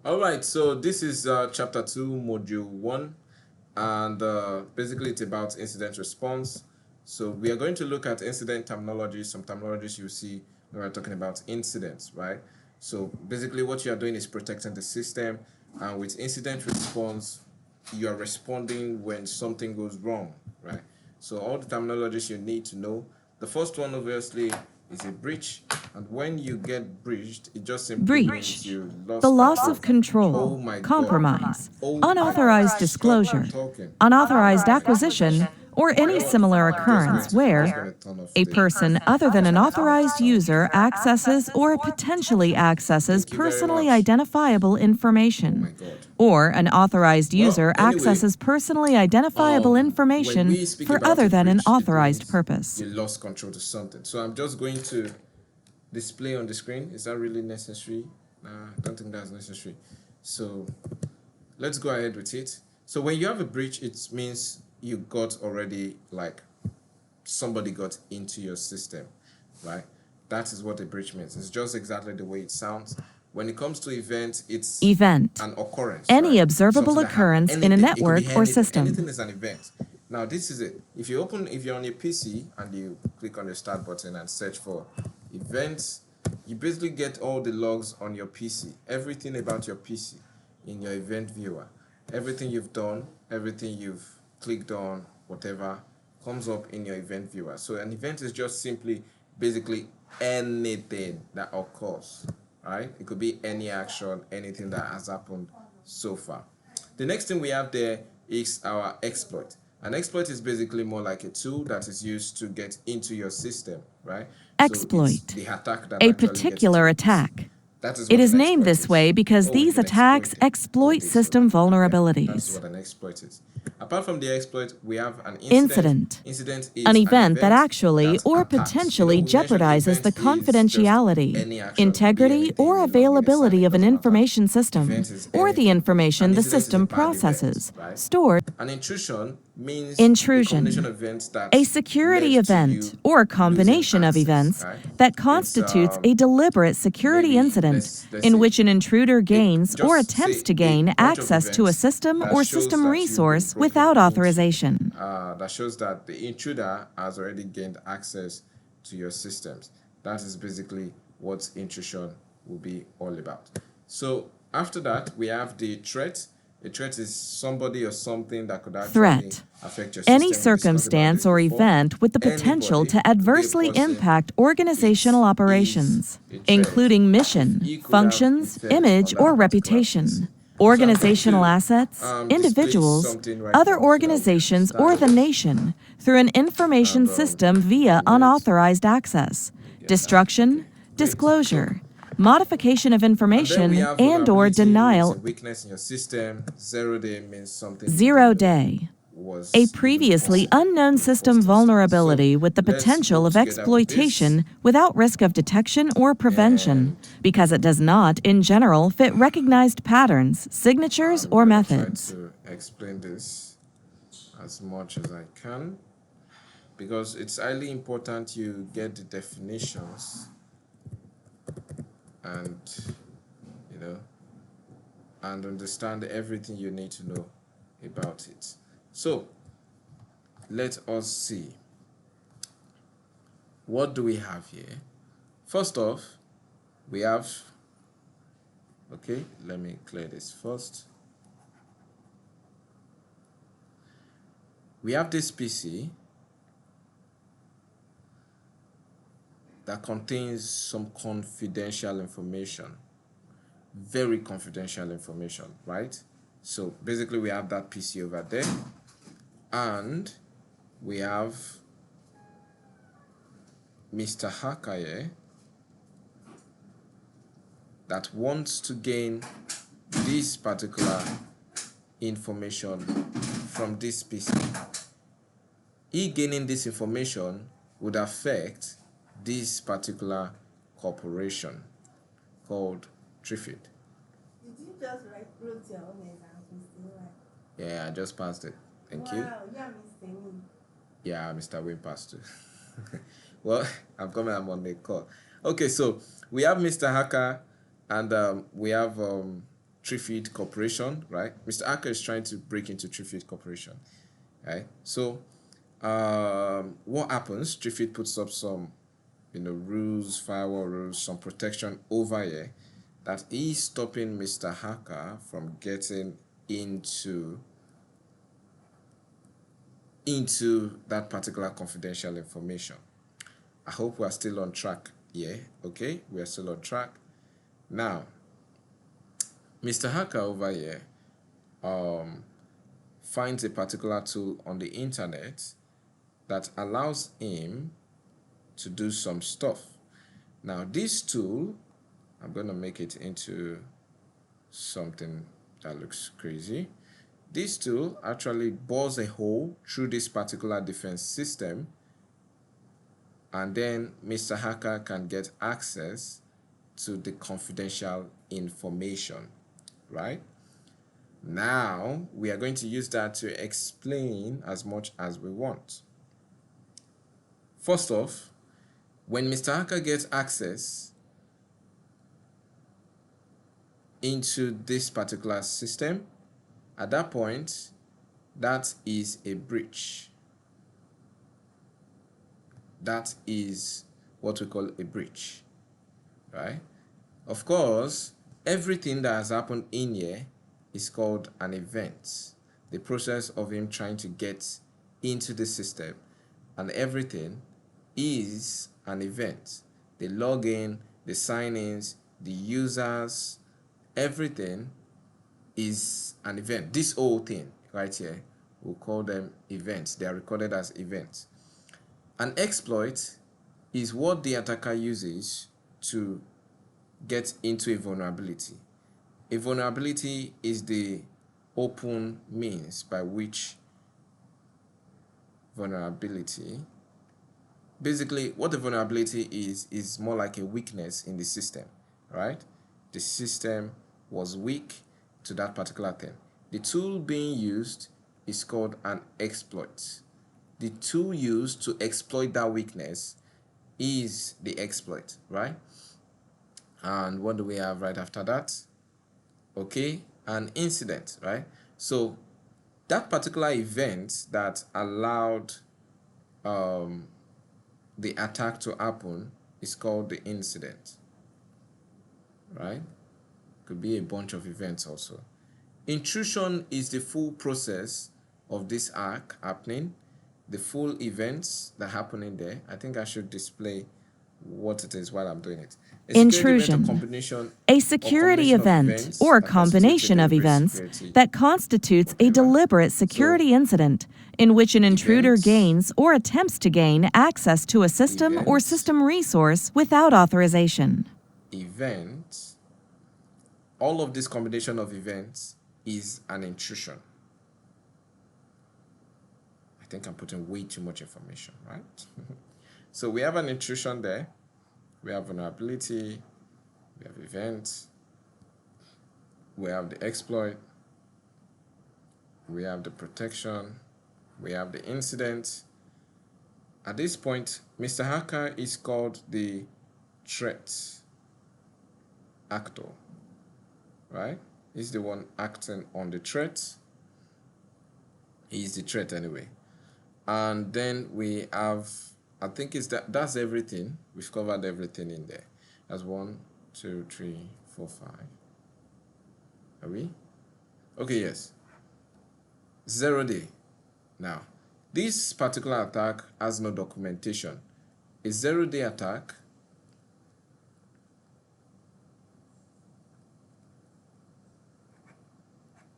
All right, so this is chapter 2, module 1, and basically it's about incident response. So we are going to look at incident terminology, some terminologies you see when we're talking about incidents, right? So basically what you are doing is protecting the system, and with incident response, you are responding when something goes wrong, right? So all the terminologies you need to know. The first one, obviously, is a breach, and when you get breached, it just simply means Breach. you The lost loss control. of Oh control, my God. compromise, Oh, unauthorized stop disclosure, talking. unauthorized acquisition, or any similar I'm occurrence just where going to turn off a the. person other than an authorized user accesses or potentially accesses Thank you very personally much. identifiable Oh my information, God. or an authorized Well, user anyway, accesses personally identifiable when information we speak for about other a than an breach, it authorized means purpose. you lost control to something. So I'm just going to display on the screen. Is that really necessary? Nah, I don't think that's necessary. So let's go ahead with it. So when you have a breach, it means you got already, like, somebody got into your system, right? That is what a breach means. It's just exactly the way it sounds. When it comes to events, it's Event. an occurrence, Any right? observable Something that happened. occurrence in a Anything. It could be network or anything. system. Anything is an event. Now, this is it. If you're on your PC and you click on the start button and search for events, you basically get all the logs on your PC, everything about your PC in your event viewer. Everything you've done, everything you've clicked on, whatever, comes up in your event viewer. So an event is just simply basically anything that occurs, right? It could be any action, anything that has happened so far. The next thing we have there is our exploit. An exploit is basically more like a tool that is used to get into your system, right? So it's Exploit. the attack that A actually gets into particular the PC. attack. That is It what is an named exploit this is. way because Oh, you've these been attacks exploited. Oh, exploit this. So system yeah, that's vulnerabilities. what an exploit is. Apart from the exploit, we have an incident. Incident. Incident An is an event that event actually that or attacks. You know, potentially we mentioned jeopardizes event the is just confidentiality, any action. It could be integrity, anything, or a login, a availability signing, of an doesn't matter. information system, Event is or the anything. An information the incident is a system bad event, processes, right? stored. An intrusion means a combination Intrusion. of events that A led security to event you or a losing combination of access, events right? that It's constitutes a deliberate security maybe incident let's in say which an intruder gains or just attempts say to a gain bunch of access to a events system that or shows system that you've been resource broken without into. authorization. That shows that the intruder has already gained access to your systems. That is basically what intrusion will be all about. So after that, we have the threat. A threat is somebody or something that could actually Threat. affect your Any system. We discussed about circumstance this or before. event with the potential Anybody, to it could be a adversely person, impact it organizational is operations, a threat including if mission, he could have functions, effect on image, that or particular PC. reputation, So I'm going organizational to assets, display individuals, something right other now so that we can organizations, or start. the nation through an information And system give me via a minute. unauthorized access, Let me get that. destruction, Okay, great. So, disclosure, modification of and then we information, have and or vulnerability means a denial. weakness in your system. 0 day means something you didn't Zero know day. A was even previously possible unknown in the first system instance. So vulnerability with the let's potential go of together with this. exploitation without risk of detection or prevention, And because it does not, in general, fit recognized patterns, signatures, I'm or gonna try methods. to explain this as much as I can, because it's highly important you get the definitions and you know and understand everything you need to know about it. So let us see, what do we have here? First off, we have, okay, let me clear this first. We have this PC that contains some confidential information, very confidential information, right? So basically we have that PC over there, and we have Mr. Hacker here that wants to gain this particular information from this PC. He gaining this information would affect this particular corporation called Trifid. Did you just wrote your own exam? Yeah, I just passed it. Thank you. Wow, yeah, Mr. Me. Yeah, Mr. Wayne passed too. Well, I'm on the call. Okay, so we have Mr. Hacker, and we have Trifid Corporation, right? Mr. Hacker is trying to break into Trifid Corporation, right? So what happens? Trifid puts up some, rules, firewall rules, some protection over here that is stopping Mr. Hacker from getting into that particular confidential information. I hope we are still on track here. Okay, we are still on track. Now, Mr. Hacker over here finds a particular tool on the internet that allows him to do some stuff. Now, this tool, I'm going to make it into something that looks crazy. This tool actually bores a hole through this particular defense system, and then Mr. Hacker can get access to the confidential information, right? Now, we are going to use that to explain as much as we want. First off, when Mr. Hacker gets access into this particular system, at that point, that is a breach. That is what we call a breach, right? Of course, everything that has happened in here is called an event. The process of him trying to get into the system and everything is an event. The login, the sign-ins, the users, everything is an event. This whole thing right here, we'll call them events. They are recorded as events. An exploit is what the attacker uses to get into a vulnerability. A vulnerability is the open means by which basically what the vulnerability is more like a weakness in the system, right? The system was weak to that particular thing. The tool being used is called an exploit. The tool used to exploit that weakness is the exploit, right? And what do we have right after that? Okay, an incident, right? So that particular event that allowed the attack to happen is called the incident, right? Could be a bunch of events also. Intrusion is the full process of this arc happening, the full events that happen in there. I think I should display what it is while I'm doing it. Intrusion, a security event or combination of events that constitutes a deliberate security incident in which an intruder gains or attempts to gain access to a system or system resource without authorization. Event, all of this combination of events is an intrusion. I think I'm putting way too much information, right? So we have an intrusion there. We have vulnerability, we have events, we have the exploit, we have the protection, we have the incident. At this point, Mr. Hacker is called the threat actor, right? He's the one acting on the threat. He's the threat anyway. And then we have, I think that's everything. We've covered everything in there. That's 1, 2, 3, 4, 5. Are we? Okay, yes. 0 day. Now, this particular attack has no documentation. A 0-day attack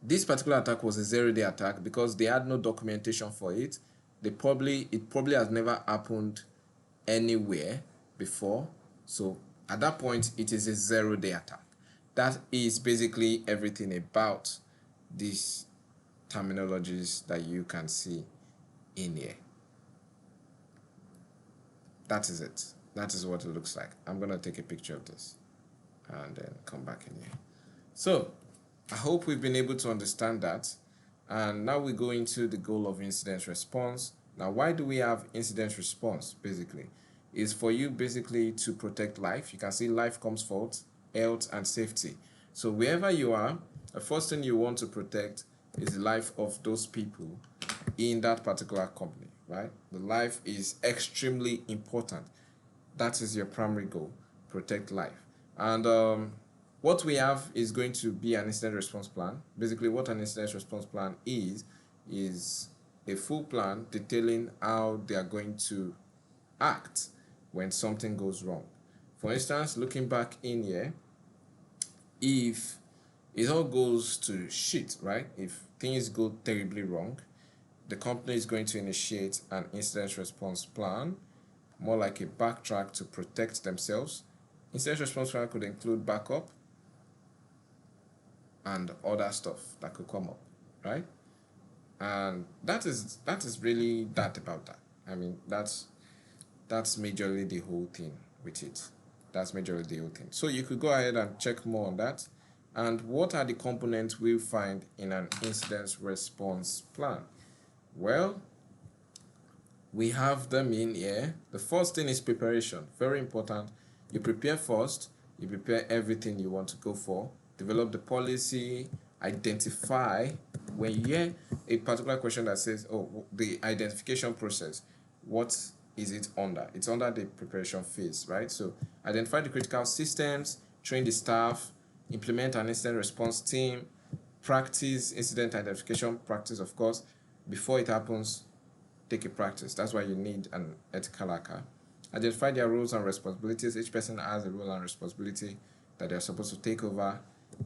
this particular attack was a 0-day attack because they had no documentation for it. It probably has never happened anywhere before. So at that point, it is a 0-day attack. That is basically everything about these terminologies that you can see in here. That is it. That is what it looks like. I'm going to take a picture of this and then come back in here. So I hope we've been able to understand that. And now we go into the goal of incident response. Now, why do we have incident response? Basically, is for you basically to protect life. You can see life comes first, health and safety. So wherever you are, the first thing you want to protect is the life of those people in that particular company, right? The life is extremely important. That is your primary goal, protect life. And what we have is going to be an incident response plan. Basically, what an incident response plan is a full plan detailing how they are going to act when something goes wrong. For instance, looking back in here, if it all goes to shit, right? If things go terribly wrong, the company is going to initiate an incident response plan, more like a backtrack to protect themselves. Incident response plan could include backup and other stuff that could come up, right? And that is really that about that. I mean, that's majorly the whole thing with it. That's majorly the whole thing. So you could go ahead and check more on that. And what are the components we'll find in an incident response plan? Well, we have them in here. The first thing is preparation. Very important. You prepare first. You prepare everything you want to go for. Develop the policy. Identify. When you hear a particular question that says, oh, the identification process, what is it under? It's under the preparation phase, right? So identify the critical systems, train the staff, implement an incident response team, practice incident identification practice, of course. Before it happens, take a practice. That's why you need an ethical hacker. Identify their roles and responsibilities. Each person has a role and responsibility that they're supposed to take over.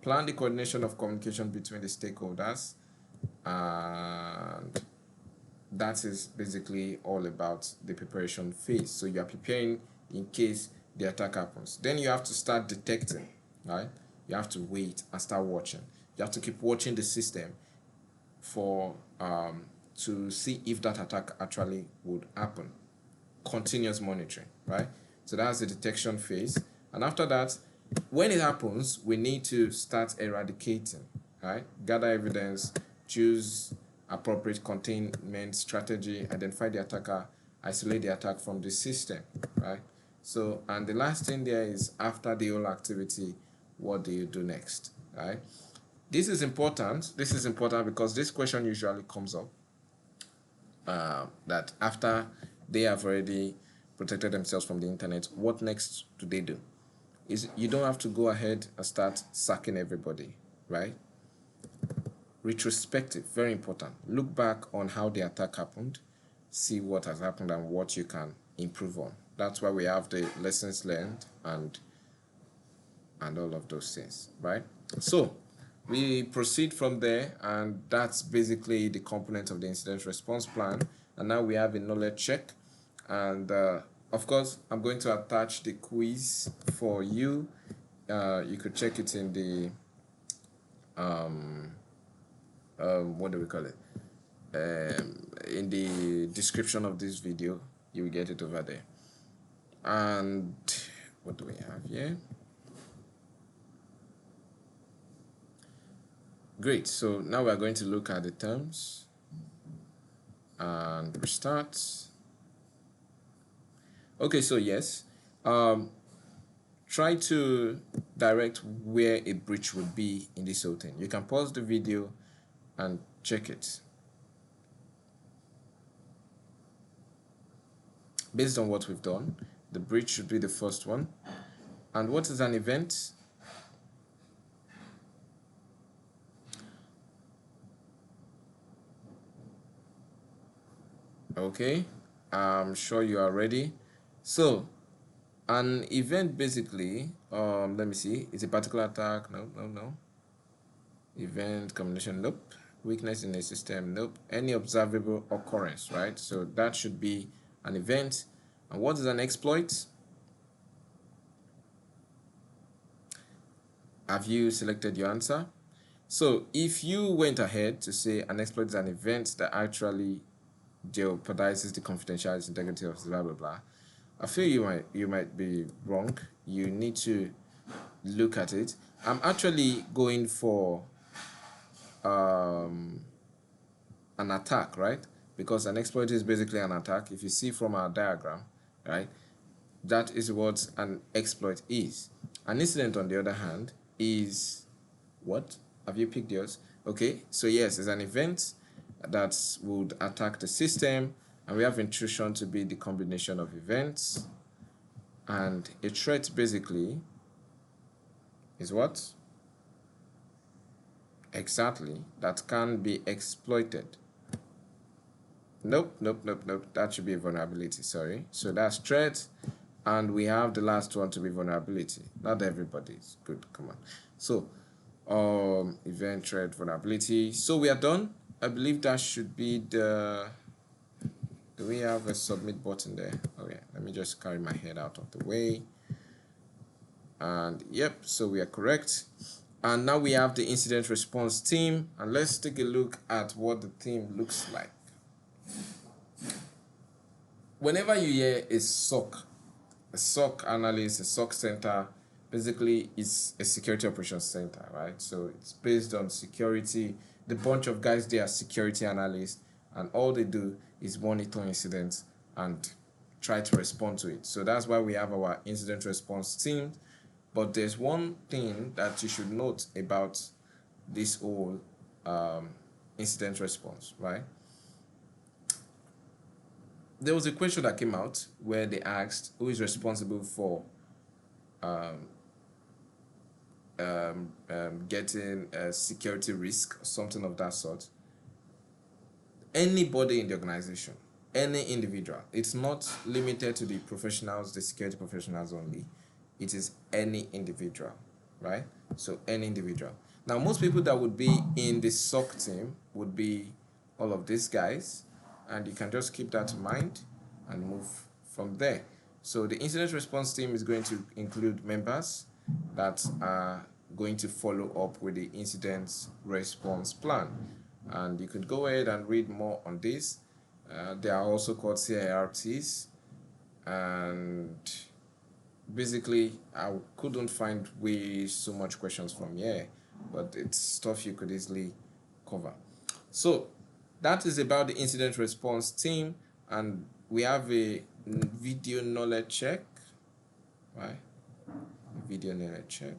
Plan the coordination of communication between the stakeholders. And that is basically all about the preparation phase. So you are preparing in case the attack happens. Then you have to start detecting, right? You have to wait and start watching. You have to keep watching the system for to see if that attack actually would happen. Continuous monitoring, right? So that's the detection phase. And after that, when it happens, we need to start eradicating, right? Gather evidence, choose appropriate containment strategy, identify the attacker, isolate the attack from the system, right? So, and the last thing there is, after the whole activity, what do you do next, right? This is important. This is important because this question usually comes up, that after they have already protected themselves from the internet, what next do they do? You don't have to go ahead and start sacking everybody, right? Retrospective, very important. Look back on how the attack happened, see what has happened and what you can improve on. That's why we have the lessons learned and all of those things, right? So we proceed from there, and that's basically the component of the incident response plan. And now we have a knowledge check, and of course I'm going to attach the quiz for you. You could check it in the what do we call it, in the description of this video. You will get it over there. And what do we have here? Great. So now we are going to look at the terms and restart. Okay, so yes, try to direct where a breach would be in this whole thing. You can pause the video and check it. Based on what we've done, the breach should be the first one. And what is an event? Okay, I'm sure you are ready. So an event basically, let me see, it's a particular attack. No. Event combination, nope. Weakness in a system, nope. Any observable occurrence, right? So that should be an event. And what is an exploit? Have you selected your answer? So if you went ahead to say an exploit is an event that actually jeopardizes the confidentiality, integrity of blah blah blah, I feel you might be wrong. You need to look at it. I'm actually going for an attack, right? Because an exploit is basically an attack. If you see from our diagram, right, that is what an exploit is. An incident, on the other hand, is what? Have you picked yours? Okay, so yes, it's an event that would attack the system, and we have intrusion to be the combination of events. And a threat basically is what? Exactly, that can be exploited. Nope. That should be a vulnerability, sorry. So that's threat, and we have the last one to be vulnerability. Not everybody's good, come on. So, event, threat, vulnerability. So we are done. I believe that should be the... Do we have a submit button there? Okay, let me just carry my head out of the way. And yep, so we are correct. And now we have the incident response team, and let's take a look at what the team looks like. Whenever you hear a SOC analyst, a SOC center, basically is a security operations center, right? So it's based on security. The bunch of guys, they are security analysts, and all they do is monitor incidents and try to respond to it. So that's why we have our incident response team. But there's one thing that you should note about this whole incident response, right? There was a question that came out where they asked who is responsible for getting a security risk or something of that sort. Anybody in the organization, any individual. It's not limited to the professionals, the security professionals only. It is any individual, right? So any individual. Now, most people that would be in the SOC team would be all of these guys, and you can just keep that in mind and move from there. So the incident response team is going to include members that are going to follow up with the incident response plan. And you could go ahead and read more on this. They are also called CIRTs, and basically I couldn't find way so much questions from here, but it's stuff you could easily cover. So that is about the incident response team, and we have a video knowledge check, right? Video knowledge check.